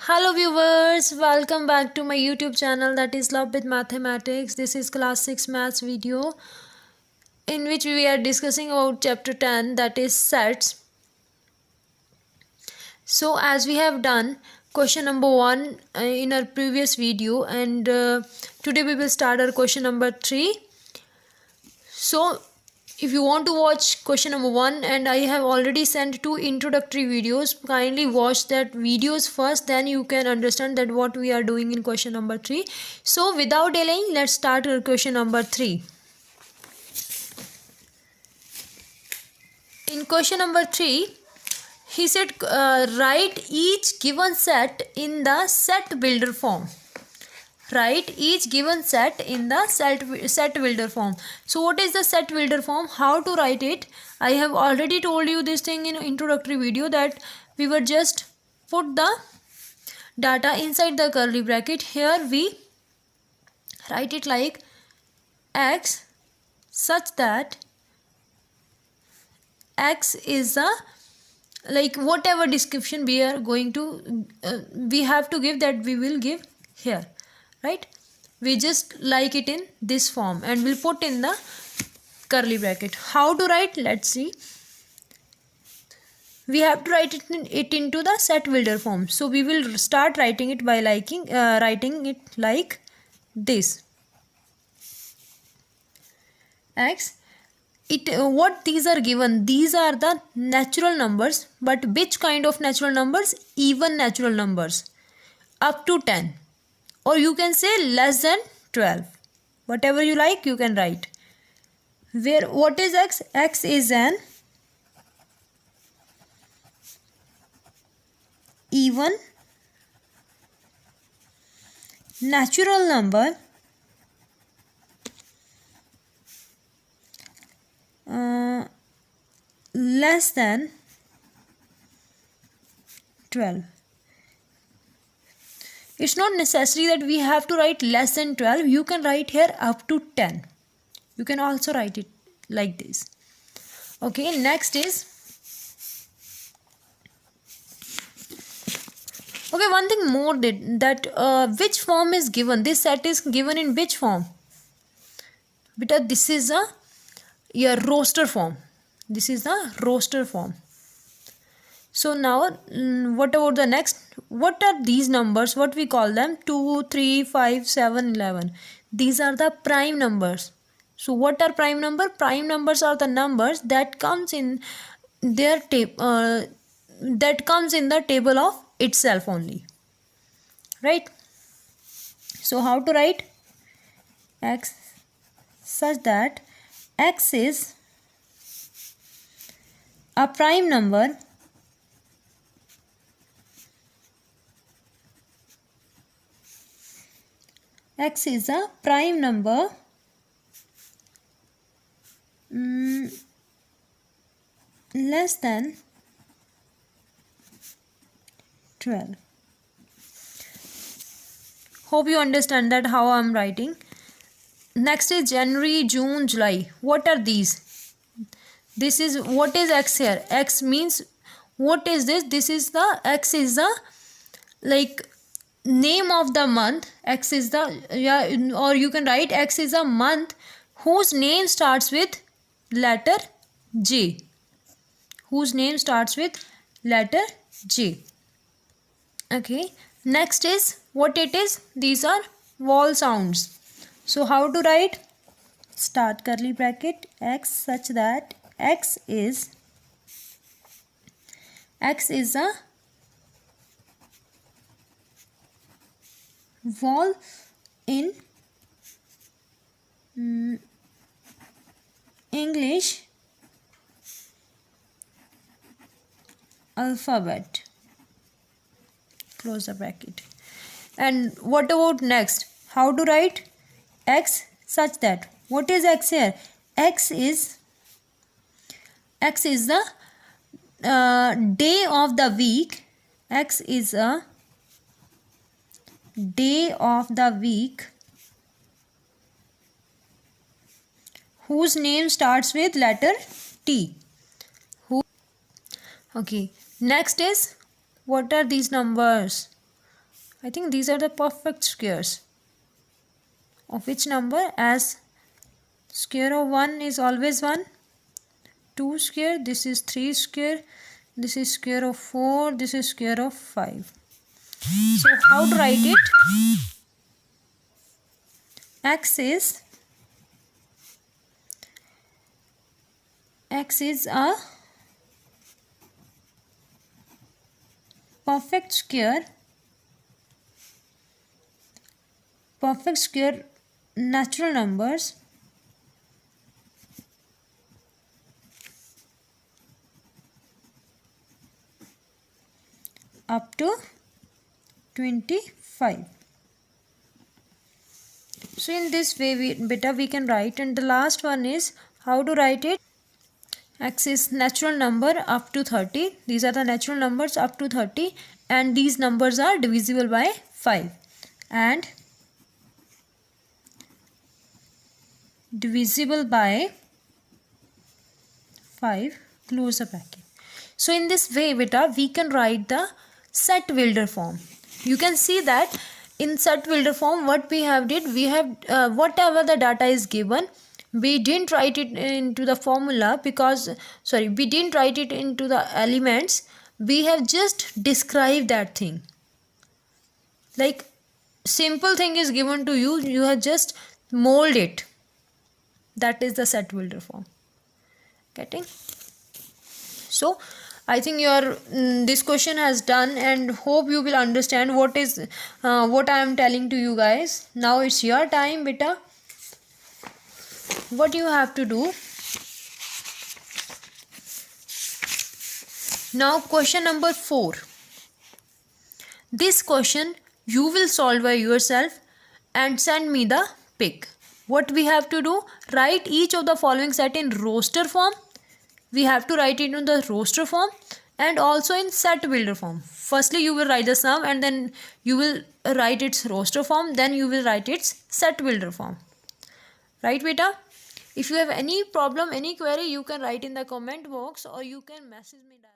Hello viewers, welcome back to my YouTube channel that is Love with Mathematics. This is class 6 maths video in which we are discussing about chapter 10 that is sets. So as we have done question number 1 in our previous video and today we will start our question number 3. So if you want to watch question number 1 and I have already sent 2 introductory videos, kindly watch that videos first, then you can understand that what we are doing in question number 3. So without delaying, let's start our question number 3. In question number 3, he said write each given set in the set builder form. Write each given set in the set builder form. So what is the set builder form? How to write it? I have already told you this thing in introductory video that we were just put the data inside the curly bracket. Here we write it like x such that x is the like whatever description we are going to we have to give, that we will give here, right? We just like it in this form and we'll put in the curly bracket. How to write? Let's see. We have to write it into the set builder form. So we will start writing it by writing it like this. X. What these are given? These are the natural numbers, but which kind of natural numbers? Even natural numbers up to 10, or you can say less than 12. Whatever you like, you can write. Where what is x? X is an even natural number less than 12. It's not necessary that we have to write less than 12. You can write here up to 10. You can also write it like this. Okay, next is, okay, one thing more that which form is given? This set is given in which form? Beta, this is your roster form. This is the roster form. So now what about the next? What are these numbers? What we call them? 2, 3, 5, 7, 11. These are the prime numbers. So what are prime number? Prime numbers are the numbers that comes in their that comes in the table of itself only, right? So how to write? X such that x is a prime number x is a prime number less than 12. Hope you understand that how I am writing. Next is January, June, July. What are these? This is, what is x here? X means, what is this? This is the, x is the like name of the month. X is the, or you can write x is a month whose name starts with letter J. Whose name starts with letter J. Okay. Next is, what it is? These are vowel sounds. So how to write? Start curly bracket x such that x is a vowel in English alphabet. Close the bracket. And what about next? How to write? X such that, what is x here? X is the day of the week. X is a day of the week whose name starts with letter T. Okay, next is, what are these numbers? I think these are the perfect squares of which number, as square of 1 is always 1, 2 square, this is 3 square, this is square of 4, this is square of 5. So how to write it? X is a perfect square natural numbers up to 25. So in this way we can write. And the last one is how to write it. X is natural number up to 30. These are the natural numbers up to 30, and these numbers are divisible by 5 and divisible by 5, close the bracket. So in this way beta we can write the Set-Wilder form. You can see that in Set-Wilder form what we have did, we have whatever the data is given, we didn't write it into the formula because we didn't write it into the elements, we have just described that thing. Like simple thing is given to you, you have just mold it. That is the Set-Wilder form. Getting? So I think your this question has done, and hope you will understand what I am telling to you guys. Now it's your time beta. What you have to do now, question number 4. This question you will solve by yourself and send me the pic. What we have to do, write each of the following set in roster form. We have to write it in the roster form and also in Set-Wilder form. Firstly you will write the sum, and then you will write its roster form, then you will write its Set-Wilder form. Right beta? If you have any problem, any query, you can write in the comment box or you can message me directly.